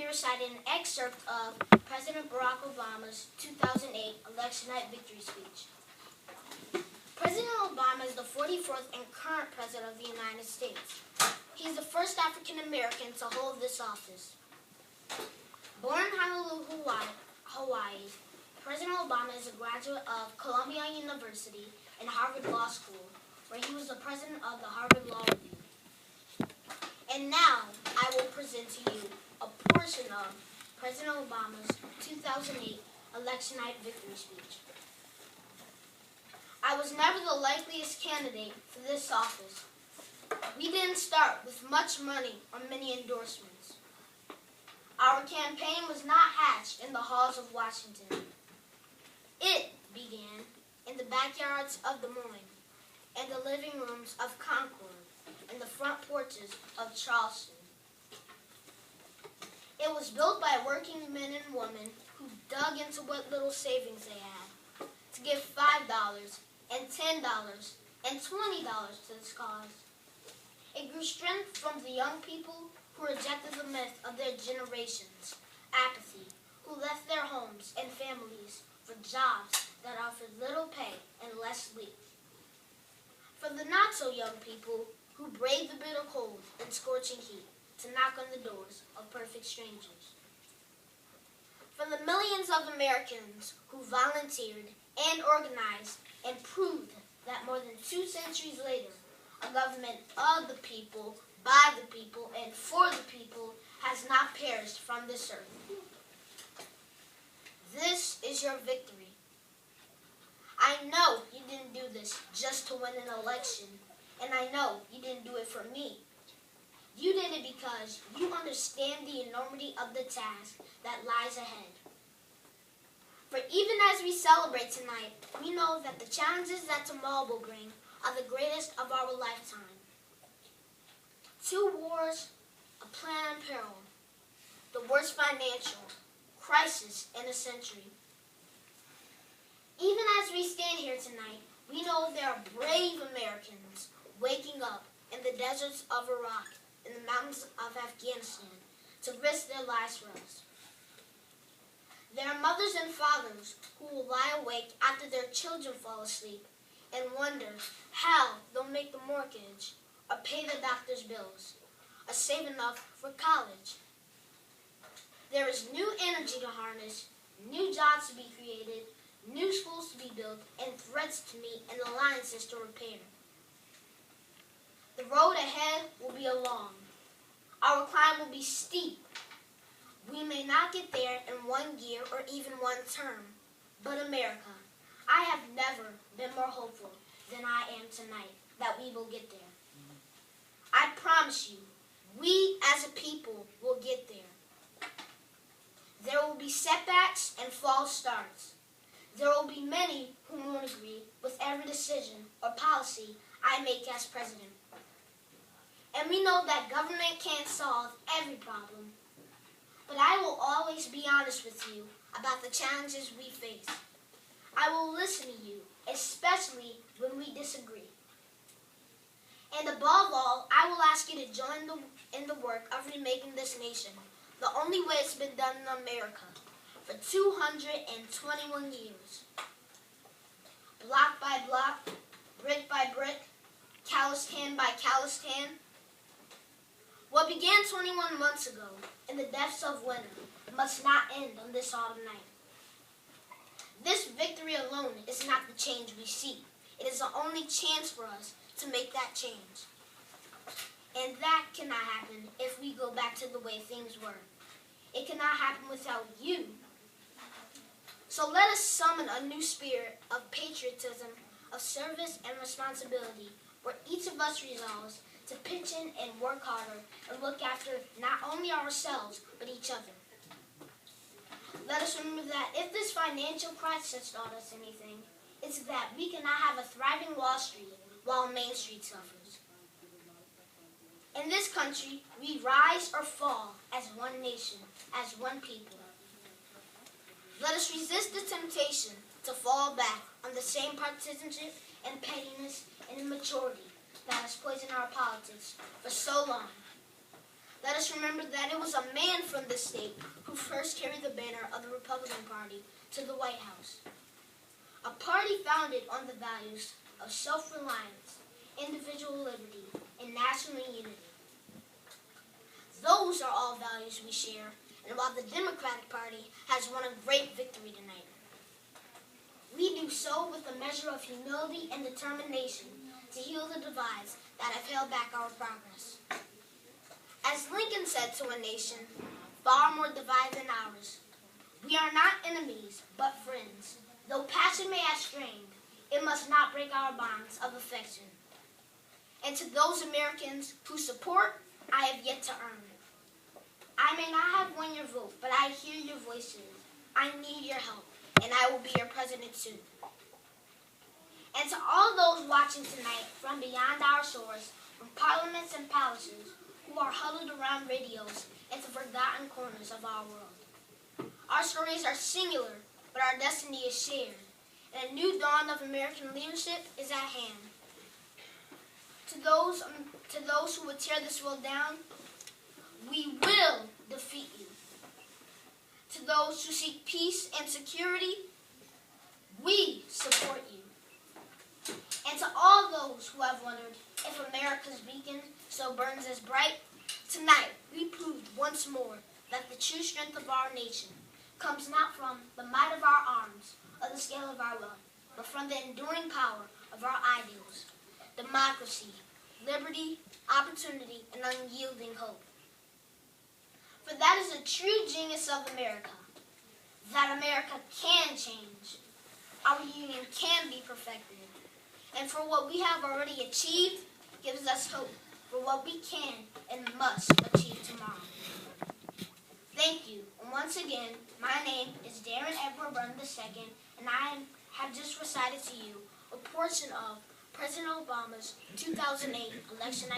recite an excerpt of President Barack Obama's 2008 election night victory speech. President Obama is the 44th and current President of the United States. He is the first African American to hold this office. Born in Honolulu, Hawaii, President Obama is a graduate of Columbia University and Harvard Law School, where he was the president of the Harvard Law Review. And now, I will present to you a portion of President Obama's 2008 election night victory speech. I was never the likeliest candidate for this office. We didn't start with much money or many endorsements. Our campaign was not hatched in the halls of Washington. It began in the backyards of Des Moines, and the living rooms of Concord, and the front porches of Charleston. It was built by working men and women who dug into what little savings they had to give $5 and $10 and $20 to this cause. It grew strength from the young people who rejected the myth of their generation's apathy, who left their homes and families for jobs that offered little pay and less sleep. For the not-so-young people who braved the bitter cold and scorching heat to knock on the doors of perfect strangers. For the millions of Americans who volunteered and organized and proved that more than 2 centuries later, a government of the people, by the people, and for the people has not perished from this earth. This is your victory. I know you didn't do this just to win an election, and I know you didn't do it for me. You did it because you understand the enormity of the task that lies ahead. For even as we celebrate tonight, we know that the challenges that tomorrow will bring are the greatest of our lifetime. 2 wars, a plan in peril, the worst financial crisis in a century. Even as we stand here tonight, we know there are brave Americans waking up in the deserts of Iraq, in the mountains of Afghanistan, to risk their lives for us. There are mothers and fathers who will lie awake after their children fall asleep and wonder how they'll make the mortgage or pay their doctor's bills or save enough for college. There is new energy to harness, new jobs to be created, new schools to be built, and threats to meet and alliances to repair. The road ahead will be long. Our climb will be steep. We may not get there in 1 year or even 1 term, but America, I have never been more hopeful than I am tonight that we will get there. I promise you, we as a people will get there. There will be setbacks and false starts. There will be many who won't agree with every decision or policy I make as president. And we know that government can't solve every problem. But I will always be honest with you about the challenges we face. I will listen to you, especially when we disagree. And above all, I will ask you to join in the work of remaking this nation the only way it's been done in America for 221 years. Block by block, brick by brick, calloused hand by calloused hand. What began 21 months ago in the depths of winter must not end on this autumn night. This victory alone is not the change we seek. It is the only chance for us to make that change. And that cannot happen if we go back to the way things were. It cannot happen without you. So let us summon a new spirit of patriotism, of service and responsibility, where each of us resolves to pitch in and work harder and look after not only ourselves, but each other. Let us remember that if this financial crisis taught us anything, it's that we cannot have a thriving Wall Street while Main Street suffers. In this country, we rise or fall as one nation, as one people. Let us resist the temptation to fall back on the same partisanship and pettiness and immaturity that has poisoned our politics for so long. Let us remember that it was a man from this state who first carried the banner of the Republican Party to the White House. A party founded on the values of self-reliance, individual liberty, and national unity. Those are all values we share, and while the Democratic Party has won a great victory tonight, we do so with a measure of humility and determination to heal the divides that have held back our progress. As Lincoln said to a nation far more divided than ours, we are not enemies, but friends. Though passion may have strained, it must not break our bonds of affection. And to those Americans who support, I have yet to earn. I may not have won your vote, but I hear your voices. I need your help, and I will be your president soon. And to all those watching tonight from beyond our shores, from parliaments and palaces, who are huddled around radios and the forgotten corners of our world. Our stories are singular, but our destiny is shared, and a new dawn of American leadership is at hand. To those who would tear this world down, we will defeat you. To those who seek peace and security, we support you. And to all those who have wondered if America's beacon still burns as bright, tonight we proved once more that the true strength of our nation comes not from the might of our arms or the scale of our wealth, but from the enduring power of our ideals: democracy, liberty, opportunity, and unyielding hope. For that is the true genius of America, that America can change. Our union can be perfected. And for what we have already achieved gives us hope for what we can and must achieve tomorrow. Thank you. And once again, my name is Darren Burton II, and I have just recited to you a portion of President Obama's 2008 election night